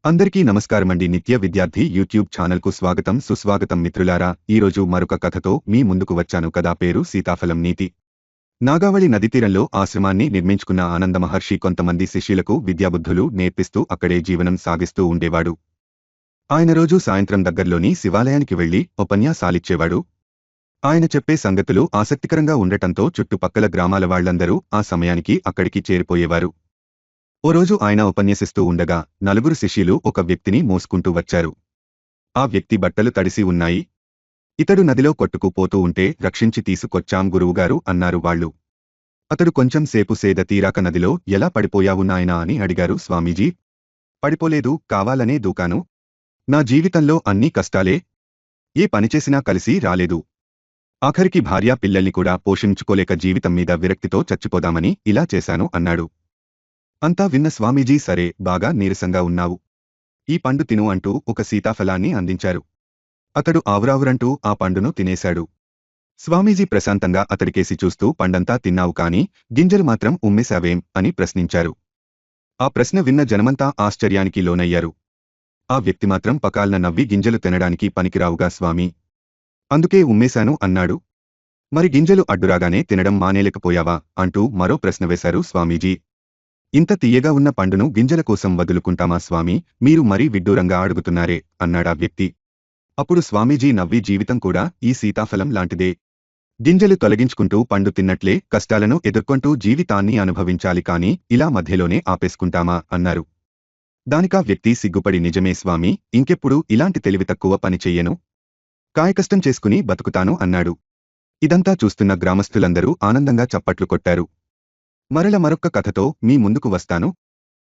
అందరికీ నమస్కారమండి. నిత్య విద్యార్థి యూట్యూబ్ ఛానల్కు స్వాగతం సుస్వాగతం మిత్రులారా. ఈరోజు మరొక కథతో మీ ముందుకు వచ్చాను. కథ పేరు సీతాఫలం నీతి. నాగావళి నది తీరంలో ఆశ్రమాన్ని నిర్మించుకున్న ఆనంద మహర్షి కొంతమంది శిష్యులకు విద్యాబుద్ధులు నేర్పిస్తూ అక్కడే జీవనం సాగిస్తూ ఉండేవాడు. ఆయన రోజూ సాయంత్రం దగ్గర్లోని శివాలయానికి వెళ్లి ఉపన్యాసాలిచ్చేవాడు. ఆయన చెప్పే సంగతులు ఆసక్తికరంగా ఉండటంతో చుట్టుపక్కల గ్రామాల వాళ్లందరూ ఆ సమయానికి అక్కడికి చేరిపోయేవారు. ఓ రోజు ఆయన ఉపన్యసిస్తూ ఉండగా నలుగురు శిష్యులు ఒక వ్యక్తిని మోసుకుంటూ వచ్చారు. ఆ వ్యక్తి బట్టలు తడిసి ఉన్నాయి. ఇతడు నదిలో కొట్టుకుపోతూ ఉంటే రక్షించి తీసుకొచ్చాం గురువుగారు అన్నారు వాళ్ళు. అతడు కొంచెం సేపు సేద తీరాక నదిలో ఎలా పడిపోయావు నాయనా అని అడిగారు స్వామీజీ. పడిపోలేదు, కావాలనే దూకాను. నా జీవితంలో అన్నీ కష్టాలే. ఏ పనిచేసినా కలిసి రాలేదు. ఆఖరికి భార్యా పిల్లల్ని కూడా పోషించుకోలేక జీవితం మీద విరక్తితో చచ్చిపోదామని ఇలా చేశాను అన్నాడు. అంతా విన్న స్వామీజీ సరే, బాగా నీరసంగా ఉన్నావు. ఈ పండు తిను అంటూ ఒక సీతాఫలాన్ని అందించారు. అతడు ఆవురావురంటూ ఆ పండును తినేశాడు. స్వామీజీ ప్రశాంతంగా అతడికేసి చూస్తూ పండంతా తిన్నావు కాని గింజలు మాత్రం ఉమ్మేశావేం అని ప్రశ్నించారు. ఆ ప్రశ్న విన్న జనమంతా ఆశ్చర్యానికి లోనయ్యారు. ఆ వ్యక్తి మాత్రం పకాల్న నవ్వి గింజలు తినడానికి పనికిరావుగా స్వామీ, అందుకే ఉమ్మేశాను అన్నాడు. మరి గింజలు అడ్డురాగానే తినడం మానేలేకపోయావా అంటూ మరో ప్రశ్న వేశారు స్వామీజీ. ఇంత తీయగా ఉన్న పండును గింజల కోసం వదులుకుంటామా స్వామీ, మీరు మరీ విడ్డూరంగా అడుగుతున్నారే అన్నాడా వ్యక్తి. అప్పుడు స్వామీజీ నవ్వి జీవితం కూడా ఈ సీతాఫలం లాంటిదే. గింజలు తొలగించుకుంటూ పండు తిన్నట్లే కష్టాలను ఎదుర్కొంటూ జీవితాన్ని అనుభవించాలి కాని ఇలా మధ్యలోనే ఆపేసుకుంటామా అన్నారు. దానికా వ్యక్తి సిగ్గుపడి నిజమే స్వామీ, ఇంకెప్పుడు ఇలాంటి తెలివి తక్కువ పని చెయ్యను. కాయకష్టం చేసుకుని బతుకుతాను అన్నాడు. ఇదంతా చూస్తున్న గ్రామస్థులందరూ ఆనందంగా చప్పట్లు కొట్టారు. మరల మరొక్క కథతో మీ ముందుకు వస్తాను.